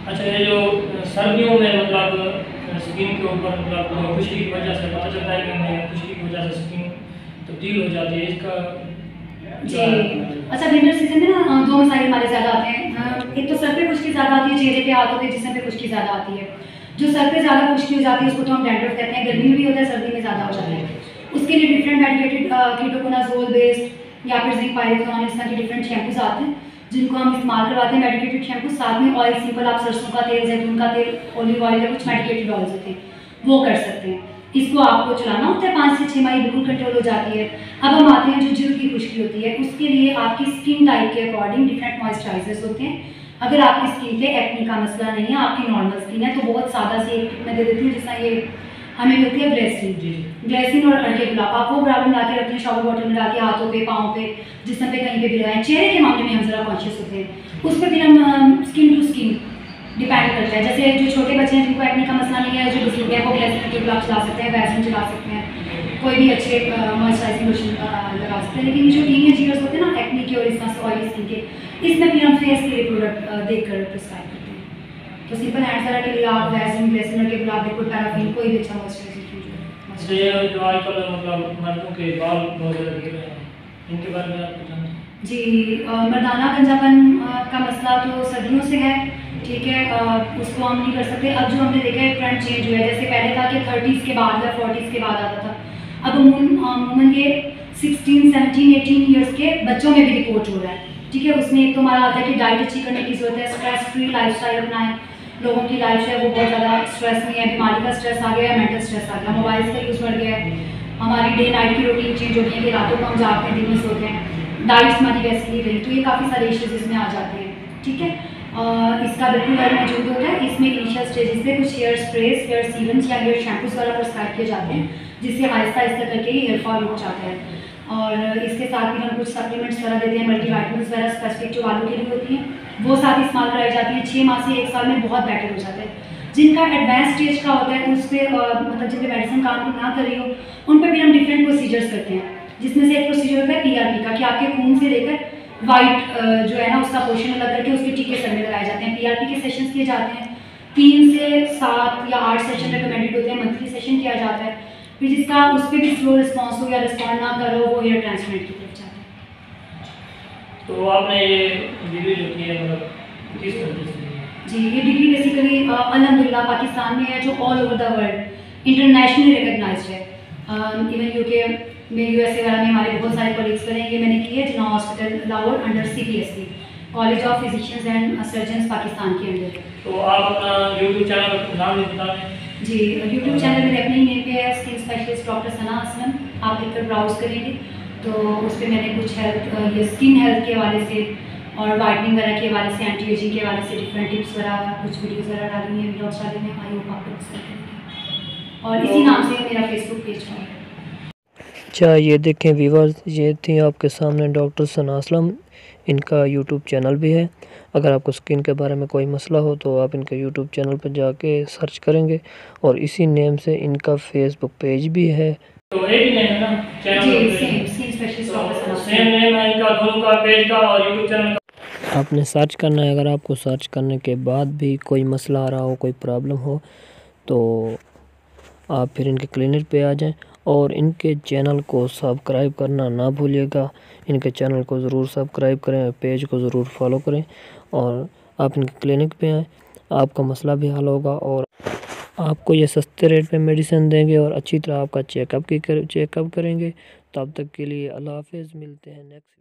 अच्छा, ये जो सर्दियों में मतलब स्किन के ऊपर मतलब खुशकी की वजह से पता चलता है कि हमें खुशकी की वजह से स्किन तब्दील हो जाती है, इसका जी। अच्छा, विंटर सीजन में ना दो मसाइल हमारे ज़्यादा आते हैं। एक तो सर पे खुश्की ज़्यादा आती है, चेहरे पे, हाथों पे, जिस्म पे खुश्की ज़्यादा आती है। जो सर पे ज़्यादा खुश्की हो जाती है उसको तो हम डैंड्रफ कहते हैं, गर्मी में भी होता है, सर्दी में ज़्यादा हो जाता है। उसके लिए डिफरेंट मेडिकेटेड कीटोकोनाज़ोल बेस्ड या फिर जिंक पायरेथ्रॉन, इस तरह के डिफरेंट शैम्पूज आते हैं जिनको हम इस्तेमाल करवाते हैं, मेडिकेटेड शैम्पू। साथ में ऑयल सिंपल, आप सरसों का तेल, जैतून का तेल, ऑलिव ऑयल या कुछ मेडिकेटेड ऑयल्स होते हैं वो कर सकते हैं। इसको आपको चलाना होता है, 5 से 6 माह बिल्कुल कंट्रोल हो जाती है। अब हम आते हैं जो जल्द की खुश्की होती है, उसके लिए आपकी स्किन टाइप के अकॉर्डिंग डिफरेंट मॉइस्चराइजर्स होते हैं। अगर आपकी स्किन पे एक्ने का मसला नहीं है, आपकी नॉर्मल स्किन है, तो बहुत सादा सी एक टिप मैं दे देती हूँ, जैसा ये हमें मिलती है ग्लेसिन। जी। ग्लेसिन और अर्के गुलाब, आप वो गुलाब मिला के रखें, शॉवर बॉटल मिला के हाथों पे, पाँव पे, जिसम पे कहीं पे भी लगाएं। चेहरे के मामले में हम ज़रा कॉन्शियस होते हैं, उस पर भी हम स्किन टू स्किन डिपेंड करता है। जैसे जो छोटे बच्चे हैं जिनको एक्ने का मसला नहीं है, जो बुजुर्ग है, वो ग्लेसिन के गुलाब चला सकते हैं, वैसलिन चला सकते हैं, कोई भी अच्छे मॉइस्चराइजिंग लोशन लगा सकते हैं। लेकिन जो टीनेज ईयर्स होते हैं ना एक्ने के और इस तरह से ऑयली स्किन के, इसमें फिर हम फेस के लिए प्रोडक्ट देखकर प्रिस्क्राइब करते हैं। तो सिंपल हैंड्स के लिए आप वैसलिन, ग्लिसरीन के गुलाब, लिक्विड पैराफिन, कोई भी अच्छा मॉइस्चराइजिंग अच्छा, ये जो आजकल मतलब मर्दों के बाल बहुत ज़्यादा गिर रहे हैं, इनके बारे में आप कुछ जानते हैं? जी। मर्दाना गंजापन का मसला तो सर्दियों से है, ठीक है। उसको हम नहीं कर सकते। अब जो हमने देखा है ट्रेंड चेंज हुआ है, जैसे पहले था कि 30s के बाद या 40s के बाद आता था, अब अमूमन ये 16, 17, 18 ईयर्स के बच्चों में भी रिपोर्ट हो रहा है, ठीक है। उसमें एक तो हमारा आता है कि डाइट अच्छी करने की ज़रूरत है, स्ट्रेस फ्री लाइफस्टाइल अपनाएं। लोगों की लाइफ है वो बहुत ज़्यादा स्ट्रेस में है, बीमारी का स्ट्रेस आ गया है, मेंटल स्ट्रेस आ गया, मोबाइल्स का यूज़ बढ़ गया है, हमारी डे नाइट की रूटीन चेंज हो गई है कि रातों को हम जागते हैं, दिन में सोते हैं, डाइट्स हमारी वैसी नहीं रही, तो ये काफ़ी सारे इश्यूज इसमें आ जाते हैं, ठीक है। इसका बिल्कुल हल मौजूद होता है। इसमें इनिशियल स्टेजेस पे कुछ हेयर स्प्रेस, हेयर सीरम्स या हेयर शैम्पूज वाला प्रिस्क्राइब किए जाते हैं, जिससे आहिस्ता आहिस्ता करके ही हेयर फॉल रुक जाता है। और इसके साथ भी हम कुछ सप्लीमेंट्स वगैरह देते हैं, मल्टीविटामिन्स वगैरह स्पेसिफिक जो बालों के लिए होती हैं, वो साथ इस्तेमाल कराई जाती है। 6 माह से 1 साल में बहुत बेटर हो जाता है। जिनका एडवांस स्टेज का होता है उस पर मतलब जिन पे मेडिसिन काम ना कर रही हो, उन पर भी हम डिफरेंट प्रोसीजर्स करते हैं, जिसमें से एक प्रोसीजर होता है पीआरपी का, कि आपके खून से लेकर वाइट जो है ना उसका पोर्शन अलग करके उसके टीके सर में लगाए जाते हैं। पीआरपी के सेशंस किए जाते हैं, 3 से 7 या 8 सेशन रिकमेंडेड होते हैं, मंथली सेशन किया जाता है। फिर जिसका उस पर भी स्लो रिस्पॉन्स हो या रिस्पॉन्ड ना करो, वो हेयर ट्रांसप्लांट की तरफ जाता है। तो आपने ये डिग्री जो की है मतलब किस तरीके से? जी, ये डिग्री बेसिकली अल्हम्दुलिल्लाह पाकिस्तान में है, जो all over the world internationally recognised है। इवन यूके में, यूएसए वगैरह में हमारे बहुत सारे कॉलीग्स करें, ये मैंने की है Jinnah hospital Lahore under CPSC, college of physicians and surgeons Pakistan के अंदर। तो आप अपना यूट्यूब चैनल का नाम नहीं बता रहे? जी, यूट्यूब चैनल मेरे अपने ही नेम पे है, स्किन स्पेशलिस्ट डॉक्टर सना असलम। आप लिखकर ब्राउज करेंगे तो उस पर मैंने कुछ हेल्थ, ये स्किन हेल्थ के हवाले से और वाइटनिंग वगैरह के हवाले से, एंटी एजिंग के हवाले से डिफरेंट टिप्स वगैरह, कुछ वीडियोज़ वगैरह डाली हैं, ब्लॉग्स डाले हैं, आई होप आपको पसंद करेंगे। और इसी नाम से मेरा फेसबुक पेज है। अच्छा, ये देखें व्यूअर्स, ये थी आपके सामने डॉक्टर सना असलम, इनका यूट्यूब चैनल भी है। अगर आपको स्किन के बारे में कोई मसला हो तो आप इनके यूट्यूब चैनल पर जाके सर्च करेंगे, और इसी नेम से इनका फेसबुक पेज भी है। तो एक ही नेम है ना चैनल? जी, सेम स्किन स्पेशलिस्ट डॉक्टर सना असलम, सेम नेम है इनका, दोनों का, पेज का और यूट्यूब चैनल का। आपने सर्च करना है। अगर आपको सर्च करने के बाद भी कोई मसला आ रहा हो, कोई प्रॉब्लम हो, तो आप फिर इनके क्लिनिक पे आ जाएं, और इनके चैनल को सब्सक्राइब करना ना भूलिएगा। इनके चैनल को ज़रूर सब्सक्राइब करें, पेज को ज़रूर फॉलो करें, और आप इनके क्लिनिक पे आएँ, आपका मसला भी हल होगा, और आपको ये सस्ते रेट पे मेडिसिन देंगे, और अच्छी तरह आपका चेकअप करेंगे। तब तक के लिए अल्लाह हाफ़िज़, मिलते हैं नेक्स्ट।